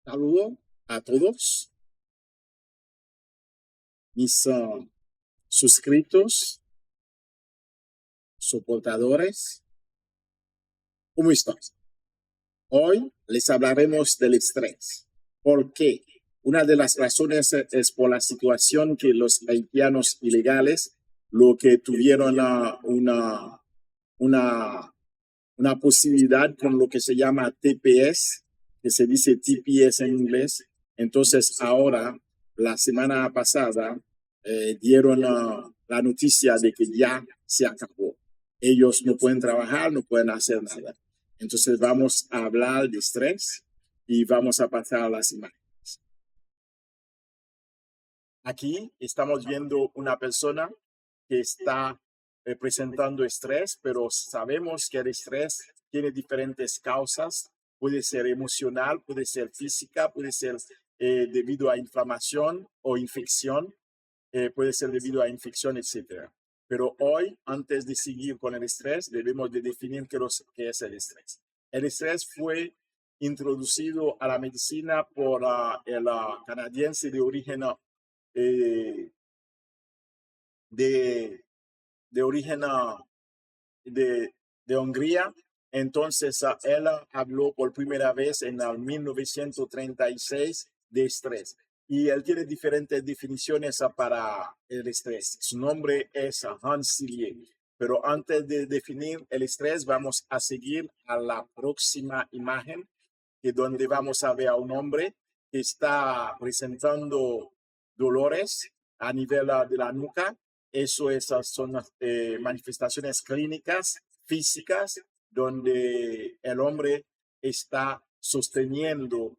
Saludo a todos mis suscritos, soportadores. ¿Cómo están? Hoy les hablaremos del estrés. ¿Por qué? Una de las razones es por la situación que los haitianos ilegales, lo que tuvieron una posibilidad con lo que se llama TPS, que se dice TPS en inglés. Entonces ahora, la semana pasada, dieron la noticia de que ya se acabó. Ellos no pueden trabajar, no pueden hacer nada. Entonces vamos a hablar de estrés y vamos a pasar a las imágenes. Aquí estamos viendo una persona que está presentando estrés, pero sabemos que el estrés tiene diferentes causas. Puede ser emocional, puede ser física, puede ser debido a inflamación o infección, puede ser debido a infección, etc. Pero hoy, antes de seguir con el estrés, debemos de definir qué es el estrés. El estrés fue introducido a la medicina por el canadiense de origen de origen de Hungría. Entonces, él habló por primera vez en el 1936 de estrés. Y él tiene diferentes definiciones para el estrés. Su nombre es Hans Selye. Pero antes de definir el estrés, vamos a seguir a la próxima imagen, que donde vamos a ver a un hombre que está presentando dolores a nivel de la nuca. Esas son manifestaciones clínicas, físicas, donde el hombre está sosteniendo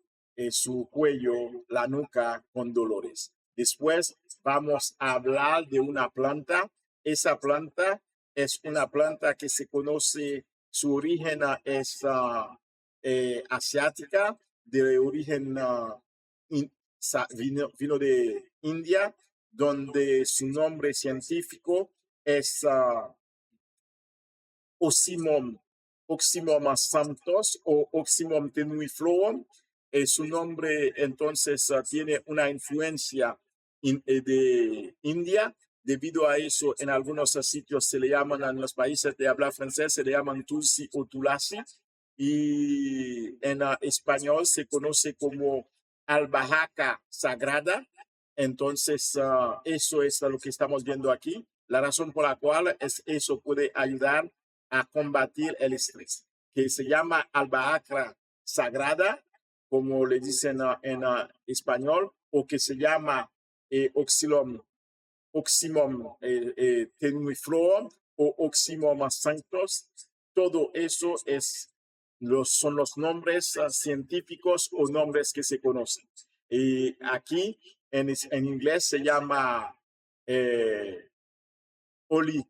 su cuello, la nuca, con dolores. Después vamos a hablar de una planta. Esa planta es una planta que se conoce, su origen es asiática, de origen vino de India, donde su nombre científico es Oxymum santos o Oxymum tenuiflorum. Su nombre entonces tiene una influencia de India. Debido a eso, en algunos sitios se le llaman, en los países de habla francés, se le llaman Tulsi o Tulasi. Y en español se conoce como albahaca sagrada. Entonces, eso es lo que estamos viendo aquí. La razón por la cual eso puede ayudar a combatir el estrés, que se llama albahaca sagrada, como le dicen en español, o que se llama Oxymum tenuiflorum o Oxymum sanctos. Todo eso son los nombres científicos o nombres que se conocen. Y aquí en inglés se llama olibasil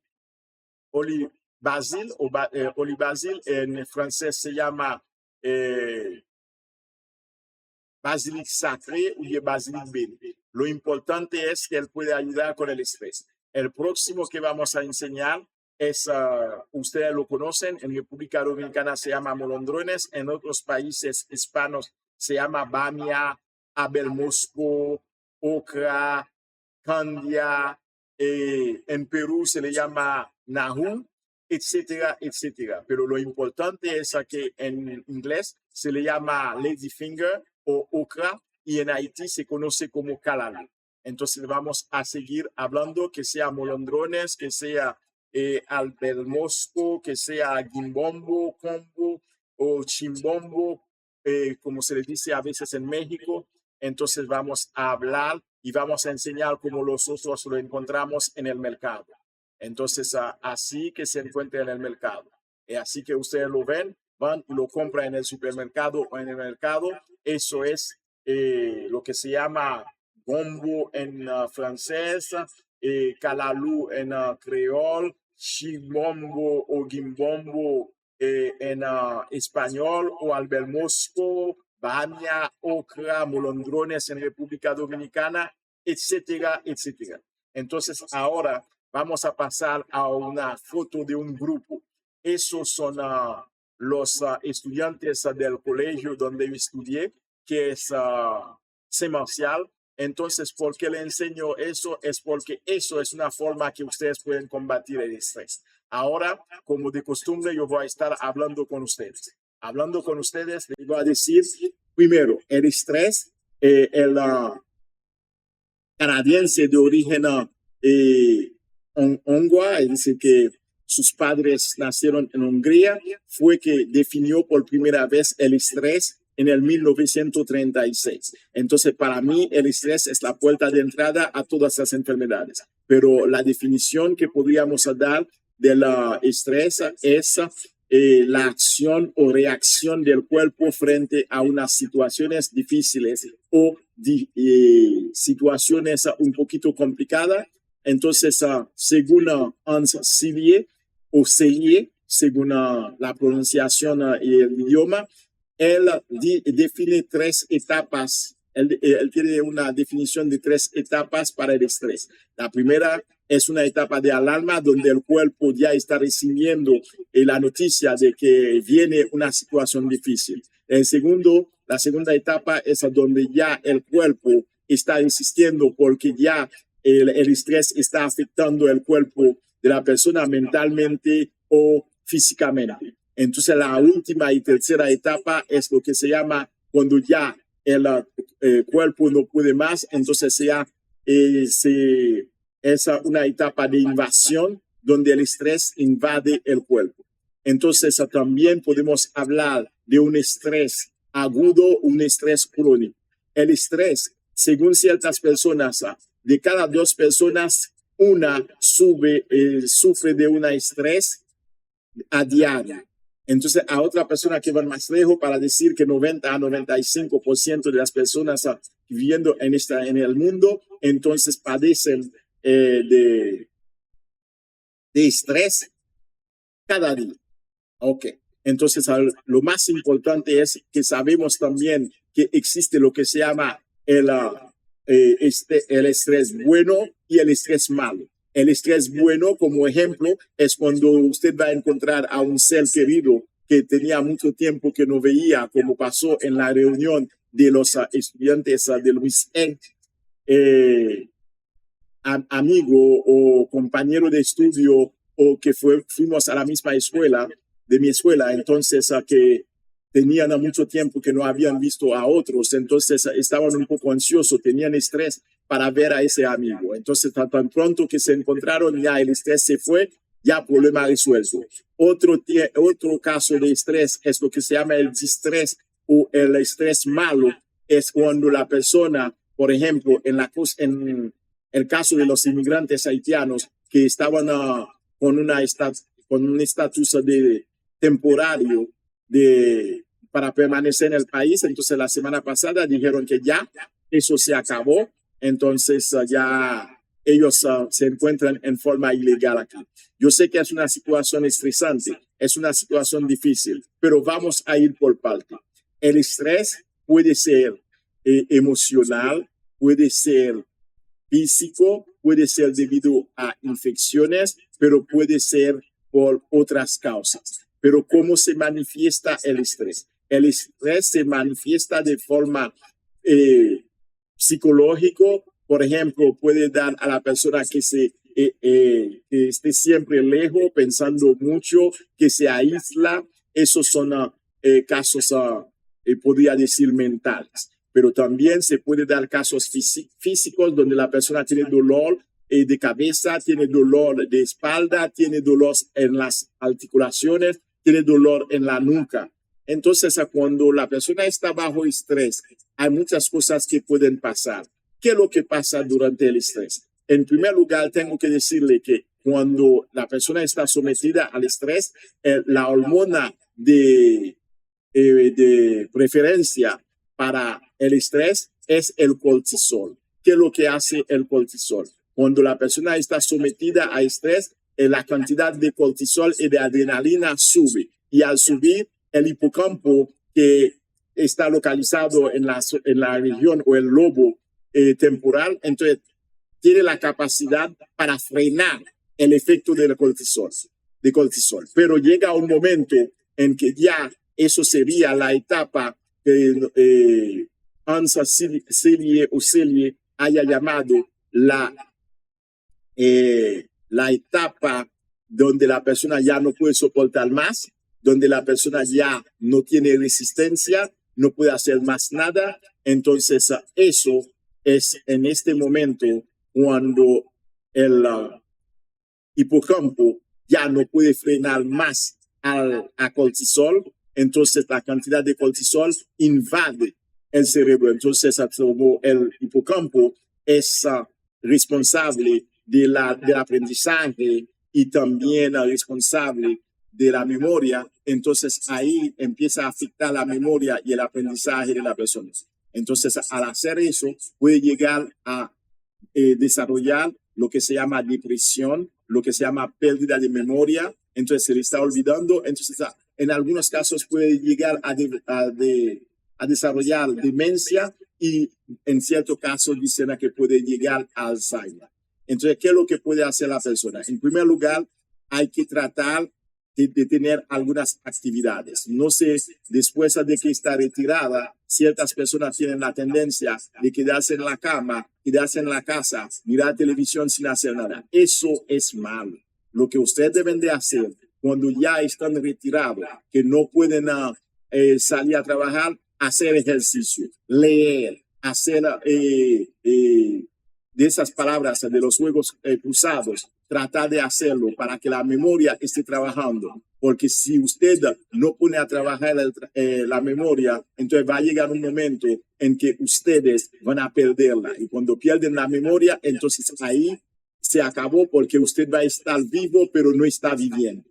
o olibasil. En francés se llama basilic sacré o basilic béni. Lo importante es que él puede ayudar con el estrés. El próximo que vamos a enseñar es, ustedes lo conocen, en República Dominicana se llama molondrones, en otros países hispanos se llama bamia, abelmosco, ocra, candia, en Perú se le llama nahum, etcétera, etcétera. Pero lo importante es que en inglés se le llama ladyfinger o ocra, y en Haití se conoce como calalú. Entonces vamos a seguir hablando, que sea molondrones, que sea albelmosco, que sea guimbombo, combo o chimbombo, como se le dice a veces en México. Entonces vamos a hablar y vamos a enseñar cómo nosotros lo encontramos en el mercado. Entonces, así que se encuentra en el mercado. Así que ustedes lo ven, van y lo compran en el supermercado o en el mercado. Eso es lo que se llama gombo en francés, calalú en creol, chimbombo o guimbombo en español, o albelmosco, bamia, ocra, molondrones en República Dominicana, etcétera, etcétera. Entonces, ahora vamos a pasar a una foto de un grupo. Esos son los estudiantes del colegio donde yo estudié. que es semencial. Entonces, ¿por qué le enseño eso? Es porque eso es una forma que ustedes pueden combatir el estrés. Ahora, como de costumbre, yo voy a estar hablando con ustedes. Hablando con ustedes, les voy a decir, primero, el estrés, el canadiense de origen hongrois, es decir, que sus padres nacieron en Hungría, fue que definió por primera vez el estrés en el 1936. Entonces, para mí, el estrés es la puerta de entrada a todas las enfermedades. Pero la definición que podríamos dar del estrés es la acción o reacción del cuerpo frente a unas situaciones difíciles o situaciones un poquito complicadas. Entonces, según Hans Selye, o Selye, según la pronunciación y el idioma, él define tres etapas. Él tiene una definición de tres etapas para el estrés. La primera es una etapa de alarma donde el cuerpo ya está recibiendo la noticia de que viene una situación difícil. La segunda etapa es donde ya el cuerpo está insistiendo porque ya el estrés está afectando el cuerpo de la persona mentalmente o físicamente. Entonces, la última y tercera etapa es lo que se llama cuando ya el cuerpo no puede más, entonces ya es una etapa de invasión donde el estrés invade el cuerpo. Entonces, también podemos hablar de un estrés agudo, un estrés crónico. El estrés, según ciertas personas, de cada 2 personas, una sufre de un estrés a diario. Entonces, a otra persona que va más lejos para decir que 90 a 95% de las personas viviendo en el mundo, entonces padecen de estrés cada día. Ok. Entonces, lo más importante es que sabemos también que existe lo que se llama el estrés bueno y el estrés malo. El estrés bueno, como ejemplo, es cuando usted va a encontrar a un ser querido que tenía mucho tiempo que no veía, como pasó en la reunión de los estudiantes de Luis Eng, amigo o compañero de estudio o que fuimos a la misma escuela, de mi escuela, entonces que tenían mucho tiempo que no habían visto a otros, entonces estaban un poco ansiosos, tenían estrés para ver a ese amigo. Entonces, tan pronto que se encontraron, ya el estrés se fue, ya problema resuelto. Otro caso de estrés es lo que se llama el distrés o el estrés malo, es cuando la persona, por ejemplo, en el caso de los inmigrantes haitianos que estaban con un estatus de temporario para permanecer en el país. Entonces, la semana pasada dijeron que ya eso se acabó. Entonces, ya ellos se encuentran en forma ilegal aquí. Yo sé que es una situación estresante, es una situación difícil, pero vamos a ir por parte. El estrés puede ser emocional, puede ser físico, puede ser debido a infecciones, pero puede ser por otras causas. Pero ¿cómo se manifiesta el estrés? El estrés se manifiesta de forma psicológico. Por ejemplo, puede dar a la persona que esté siempre lejos, pensando mucho, que se aísla. Esos son casos, podría decir, mentales. Pero también se puede dar casos físicos donde la persona tiene dolor de cabeza, tiene dolor de espalda, tiene dolor en las articulaciones, tiene dolor en la nuca. Entonces, cuando la persona está bajo estrés, hay muchas cosas que pueden pasar. ¿Qué es lo que pasa durante el estrés? En primer lugar, tengo que decirle que cuando la persona está sometida al estrés, la hormona de preferencia para el estrés es el cortisol. ¿Qué es lo que hace el cortisol? Cuando la persona está sometida a estrés, la cantidad de cortisol y de adrenalina sube. Y al subir, el hipocampo, que está localizado en la región o el lobo temporal, entonces tiene la capacidad para frenar el efecto del cortisol. Pero llega un momento en que ya eso sería la etapa Ansa Celie haya llamado la etapa donde la persona ya no puede soportar más, donde la persona ya no tiene resistencia, no puede hacer más nada. Entonces, eso es en este momento cuando el hipocampo ya no puede frenar más a cortisol. Entonces, la cantidad de cortisol invade el cerebro. Entonces, el hipocampo es responsable del aprendizaje y también responsable de la memoria. Entonces, ahí empieza a afectar la memoria y el aprendizaje de la persona. Entonces, al hacer eso, puede llegar a desarrollar lo que se llama depresión, lo que se llama pérdida de memoria. Entonces, se le está olvidando. Entonces, en algunos casos puede llegar a desarrollar demencia y en ciertos casos dicen que puede llegar a Alzheimer. Entonces, ¿qué es lo que puede hacer la persona? En primer lugar, hay que tratar de tener algunas actividades. No sé, después de que está retirada, ciertas personas tienen la tendencia de quedarse en la cama, quedarse en la casa, mirar televisión sin hacer nada. Eso es malo. Lo que ustedes deben de hacer cuando ya están retirados, que no pueden salir a trabajar, hacer ejercicio, leer, hacer de esas palabras, de los juegos cruzados, tratar de hacerlo para que la memoria esté trabajando. Porque si usted no pone a trabajar la memoria, entonces va a llegar un momento en que ustedes van a perderla. Y cuando pierden la memoria, entonces ahí se acabó porque usted va a estar vivo, pero no está viviendo.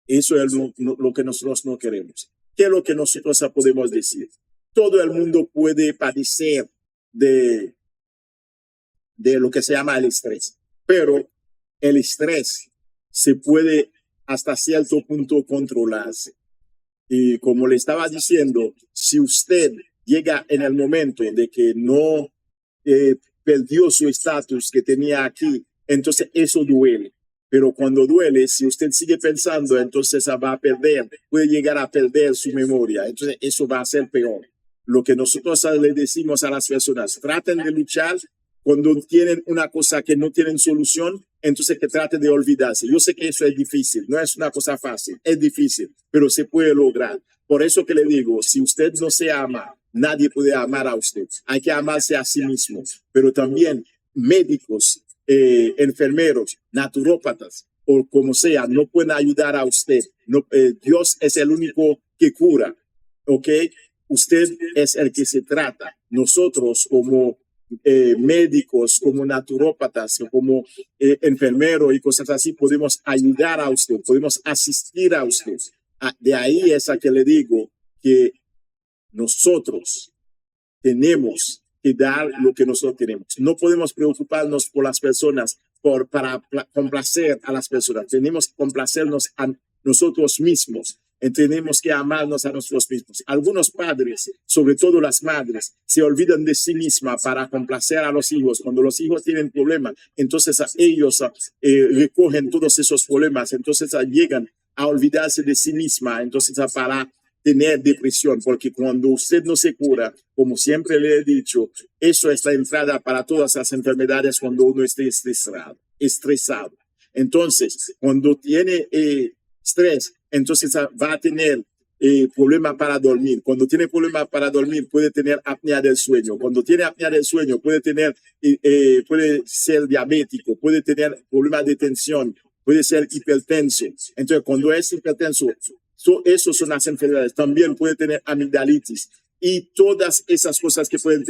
Eso es lo que nosotros no queremos. ¿Qué es lo que nosotros podemos decir? Todo el mundo puede padecer de lo que se llama el estrés, pero el estrés se puede hasta cierto punto controlarse. Y como le estaba diciendo, si usted llega en el momento de que no perdió su estatus que tenía aquí, entonces eso duele. Pero cuando duele, si usted sigue pensando, entonces va a perder, puede llegar a perder su memoria. Entonces eso va a ser peor. Lo que nosotros le decimos a las personas, traten de luchar. Cuando tienen una cosa que no tienen solución, entonces que traten de olvidarse. Yo sé que eso es difícil, no es una cosa fácil, es difícil, pero se puede lograr. Por eso que le digo, si usted no se ama, nadie puede amar a usted. Hay que amarse a sí mismo, pero también médicos, enfermeros, naturópatas, o como sea, no pueden ayudar a usted. No, Dios es el único que cura, ¿ok? Usted es el que se trata. Nosotros como médicos, como naturópatas, como enfermeros y cosas así, podemos ayudar a usted, podemos asistir a usted. De ahí es a que le digo que nosotros tenemos que dar lo que nosotros tenemos. No podemos preocuparnos por las personas para complacer a las personas. Tenemos que complacernos a nosotros mismos. Tenemos que amarnos a nosotros mismos. Algunos padres, sobre todo las madres, se olvidan de sí mismas para complacer a los hijos. Cuando los hijos tienen problemas, entonces ellos recogen todos esos problemas. Entonces llegan a olvidarse de sí misma. Entonces para tener depresión, porque cuando usted no se cura, como siempre le he dicho, eso es la entrada para todas las enfermedades cuando uno esté estresado. Entonces, cuando tiene estrés, entonces va a tener problema para dormir. Cuando tiene problema para dormir, puede tener apnea del sueño. Cuando tiene apnea del sueño, puede ser diabético, puede tener problemas de tensión, puede ser hipertenso. Entonces, cuando es hipertenso, esos son las enfermedades. También puede tener amigdalitis y todas esas cosas que pueden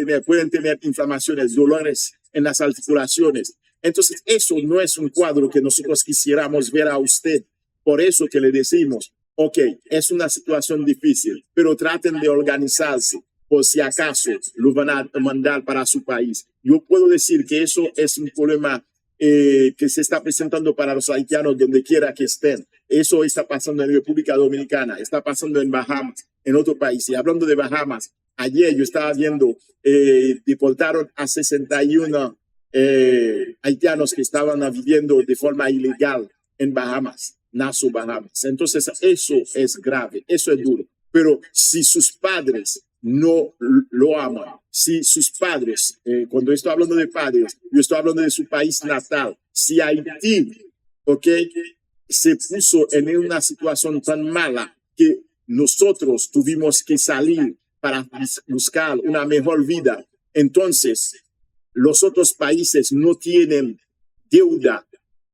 tener inflamaciones, dolores en las articulaciones. Entonces, eso no es un cuadro que nosotros quisiéramos ver a usted. Por eso que le decimos, ok, es una situación difícil, pero traten de organizarse por si acaso lo van a mandar para su país. Yo puedo decir que eso es un problema que se está presentando para los haitianos donde quiera que estén. Eso está pasando en República Dominicana, está pasando en Bahamas, en otro país. Y hablando de Bahamas, ayer yo estaba viendo, deportaron a 61 haitianos que estaban viviendo de forma ilegal en Bahamas, Nassau, Bahamas. Entonces eso es grave, eso es duro. Pero si sus padres no lo aman, si sus padres, cuando estoy hablando de padres, yo estoy hablando de su país natal, si Haití, ¿ok?, se puso en una situación tan mala que nosotros tuvimos que salir para buscar una mejor vida, entonces los otros países no tienen deuda,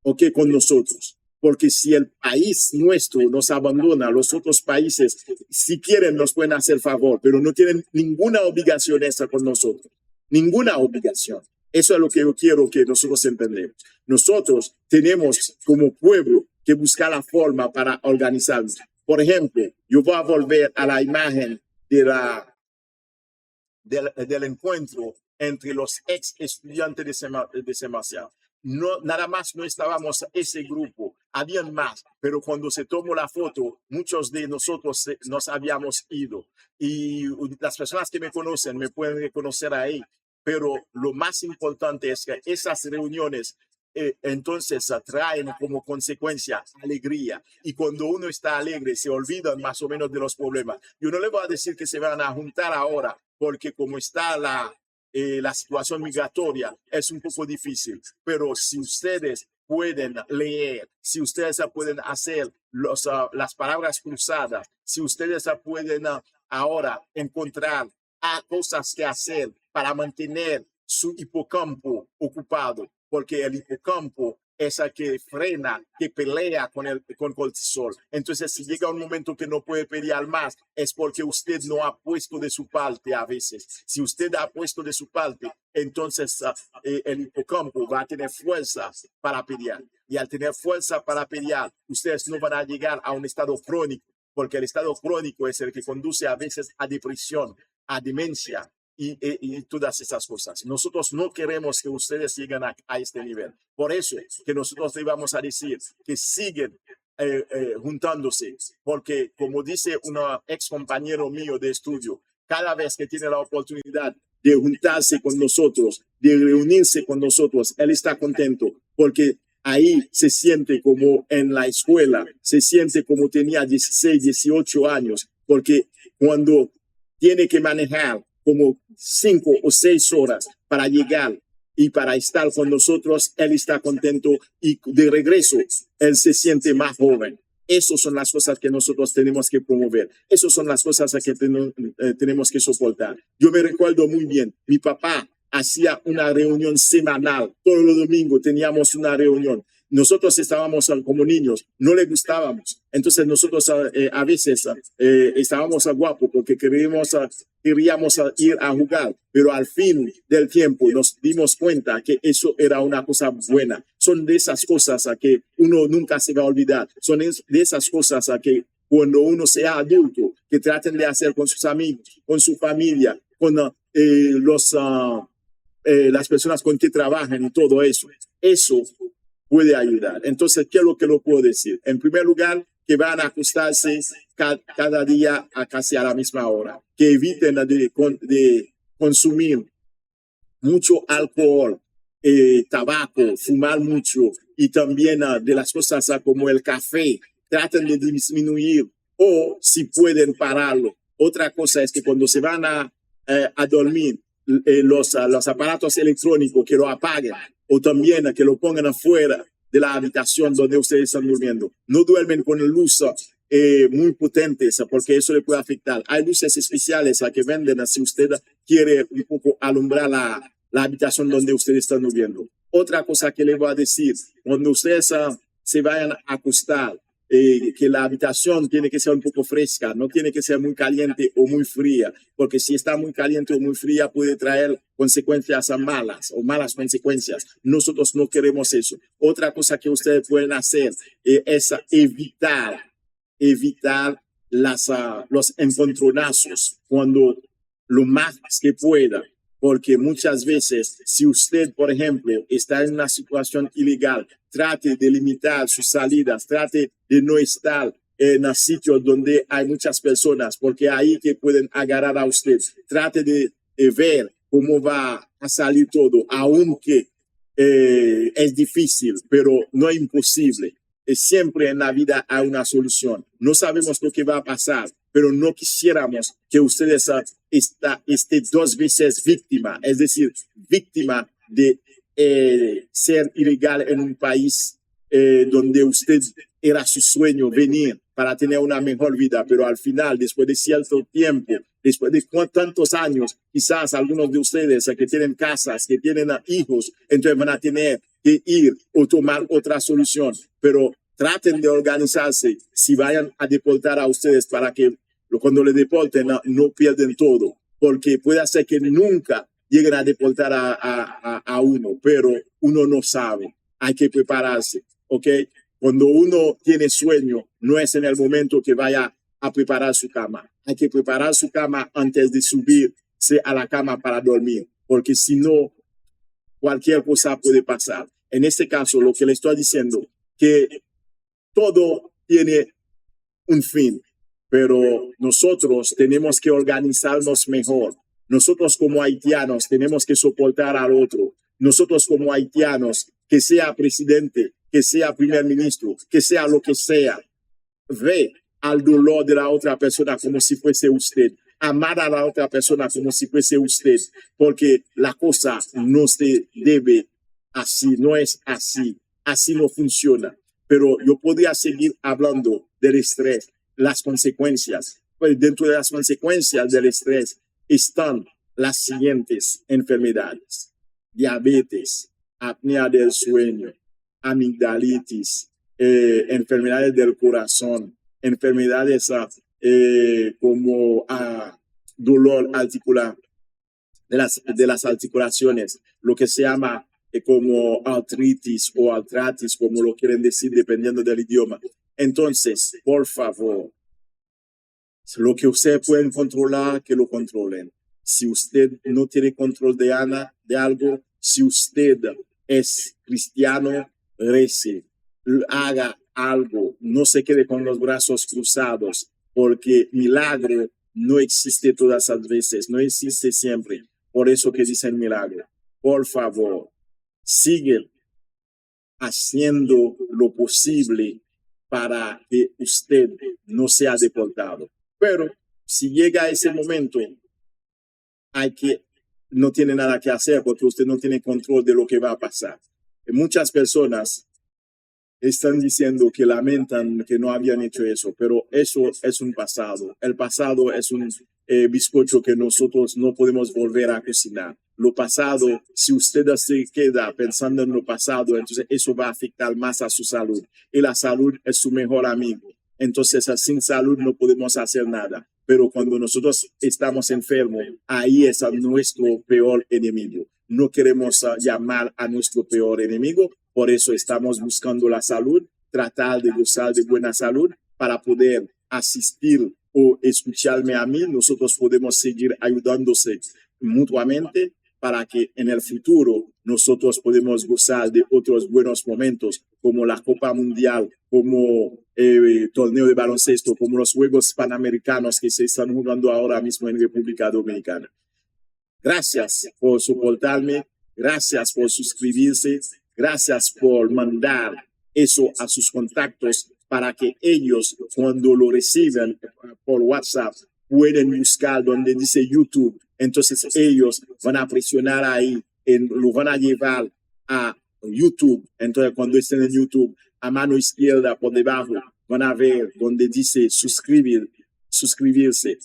¿ok?, con nosotros. Porque si el país nuestro nos abandona, los otros países, si quieren, nos pueden hacer favor, pero no tienen ninguna obligación extra con nosotros. Ninguna obligación. Eso es lo que yo quiero que nosotros entendamos. Nosotros tenemos como pueblo que buscar la forma para organizarnos. Por ejemplo, yo voy a volver a la imagen del encuentro entre los ex estudiantes de Sebastián. No, nada más no estábamos ese grupo, habían más, pero cuando se tomó la foto, muchos de nosotros nos habíamos ido. Y las personas que me conocen me pueden reconocer ahí, pero lo más importante es que esas reuniones entonces traen como consecuencia alegría. Y cuando uno está alegre, se olvidan más o menos de los problemas. Yo no le voy a decir que se van a juntar ahora, porque como está la situación migratoria, es un poco difícil. Pero si ustedes pueden leer, si ustedes pueden hacer las palabras cruzadas, si ustedes pueden ahora encontrar cosas que hacer para mantener su hipocampo ocupado, porque el hipocampo es el que frena, que pelea con cortisol. Entonces, si llega un momento que no puede pelear más, es porque usted no ha puesto de su parte a veces. Si usted ha puesto de su parte, entonces el hipocampo va a tener fuerza para pelear. Y al tener fuerza para pelear, ustedes no van a llegar a un estado crónico, porque el estado crónico es el que conduce a veces a depresión, a demencia y todas esas cosas. Nosotros no queremos que ustedes lleguen a este nivel. Por eso que nosotros le vamos a decir que siguen juntándose, porque como dice un ex compañero mío de estudio, cada vez que tiene la oportunidad de juntarse con nosotros, de reunirse con nosotros, él está contento, porque ahí se siente como en la escuela, se siente como tenía 16, 18 años, porque cuando tiene que manejar como 5 o 6 horas para llegar y para estar con nosotros, él está contento y de regreso, él se siente más joven. Esas son las cosas que nosotros tenemos que promover. Esas son las cosas que tenemos que soportar. Yo me recuerdo muy bien, mi papá hacía una reunión semanal. Todos los domingos teníamos una reunión. Nosotros estábamos como niños, no le gustábamos. Entonces nosotros a veces estábamos guapos porque queríamos ir a jugar, pero al fin del tiempo nos dimos cuenta que eso era una cosa buena. Son de esas cosas que uno nunca se va a olvidar. Son de esas cosas que cuando uno sea adulto, que traten de hacer con sus amigos, con su familia, con las personas con que trabajan y todo eso. Eso puede ayudar. Entonces, ¿qué es lo que lo puedo decir? En primer lugar, que van a acostarse cada día a casi a la misma hora, que eviten de consumir mucho alcohol, tabaco, fumar mucho y también de las cosas como el café, traten de disminuir o si pueden pararlo. Otra cosa es que cuando se van a dormir, los aparatos electrónicos que lo apaguen o también que lo pongan afuera de la habitación donde ustedes están durmiendo. No duermen con luz muy potentes porque eso le puede afectar. Hay luces especiales que venden si usted quiere un poco alumbrar la habitación donde ustedes están durmiendo. Otra cosa que le voy a decir, cuando ustedes se vayan a acostar, que la habitación tiene que ser un poco fresca, no tiene que ser muy caliente o muy fría, porque si está muy caliente o muy fría puede traer consecuencias malas o malas consecuencias. Nosotros no queremos eso. Otra cosa que ustedes pueden hacer es evitar los encontronazos cuando lo más que pueda. Porque muchas veces, si usted, por ejemplo, está en una situación ilegal, trate de limitar sus salidas, trate de no estar en sitios donde hay muchas personas, porque ahí que pueden agarrar a usted. Trate de ver cómo va a salir todo, aunque es difícil, pero no es imposible. Siempre en la vida hay una solución. No sabemos lo que va a pasar, pero no quisiéramos que ustedes esté 2 veces víctima, es decir, víctima de ser ilegal en un país donde usted era su sueño venir para tener una mejor vida, pero al final, después de cierto tiempo, después de tantos años, quizás algunos de ustedes que tienen casas, que tienen hijos, entonces van a tener que ir o tomar otra solución, pero traten de organizarse si vayan a deportar a ustedes para que cuando le deporten no pierden todo, porque puede ser que nunca lleguen a deportar a uno, pero uno no sabe, hay que prepararse, ¿ok? Cuando uno tiene sueño, no es en el momento que vaya a preparar su cama. Hay que preparar su cama antes de subirse a la cama para dormir, porque si no, cualquier cosa puede pasar. En este caso, lo que le estoy diciendo, que todo tiene un fin, pero nosotros tenemos que organizarnos mejor. Nosotros como haitianos tenemos que soportar al otro. Nosotros como haitianos, que sea presidente, que sea primer ministro, que sea lo que sea, ve al dolor de la otra persona como si fuese usted. Amar a la otra persona como si fuese usted, porque la cosa no se debe así, no es así, así no funciona. Pero yo podría seguir hablando del estrés, las consecuencias. Pues dentro de las consecuencias del estrés están las siguientes enfermedades: diabetes, apnea del sueño, amigdalitis, enfermedades del corazón, enfermedades como dolor articular de las articulaciones, lo que se llama como artritis o artratis, como lo quieren decir dependiendo del idioma. Entonces, por favor, lo que ustedes pueden controlar, que lo controlen. Si usted no tiene control de algo, si usted es cristiano, rece, haga algo, no se quede con los brazos cruzados, porque milagro no existe todas las veces, no existe siempre. Por eso que dicen milagro. Por favor, sigue haciendo lo posible para que usted no sea deportado. Pero si llega ese momento, no tiene nada que hacer porque usted no tiene control de lo que va a pasar. Muchas personas están diciendo que lamentan que no habían hecho eso, pero eso es un pasado. El pasado es un bizcocho que nosotros no podemos volver a cocinar. Lo pasado, si usted se queda pensando en lo pasado, entonces eso va a afectar más a su salud. Y la salud es su mejor amigo. Entonces, sin salud no podemos hacer nada. Pero cuando nosotros estamos enfermos, ahí es nuestro peor enemigo. No queremos llamar a nuestro peor enemigo. Por eso estamos buscando la salud, tratar de gozar de buena salud para poder asistir o escucharme a mí. Nosotros podemos seguir ayudándose mutuamente para que en el futuro nosotros podemos gozar de otros buenos momentos como la Copa Mundial, como torneo de baloncesto, como los Juegos Panamericanos que se están jugando ahora mismo en República Dominicana. Gracias por soportarme, gracias por suscribirse, gracias por mandar eso a sus contactos para que ellos, cuando lo reciban por WhatsApp, pueden buscar donde dice YouTube. Entonces ellos van a presionar ahí, lo van a llevar a YouTube. Entonces cuando estén en YouTube, a mano izquierda por debajo, van a ver donde dice suscribirse.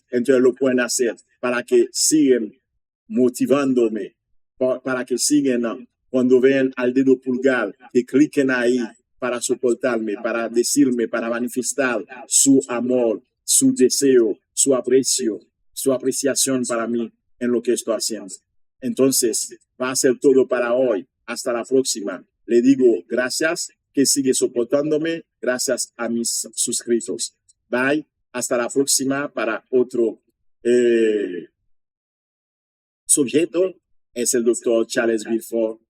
Entonces lo pueden hacer para que sigan motivándome, para que sigan cuando vean al dedo pulgar, que cliquen ahí para soportarme, para decirme, para manifestar su amor, su deseo, su aprecio, su apreciación para mí en lo que estoy haciendo. Entonces, va a ser todo para hoy. Hasta la próxima. Le digo gracias, que sigue soportándome, gracias a mis suscritos. Bye. Hasta la próxima para otro sujeto. Es el doctor Charles Villefort.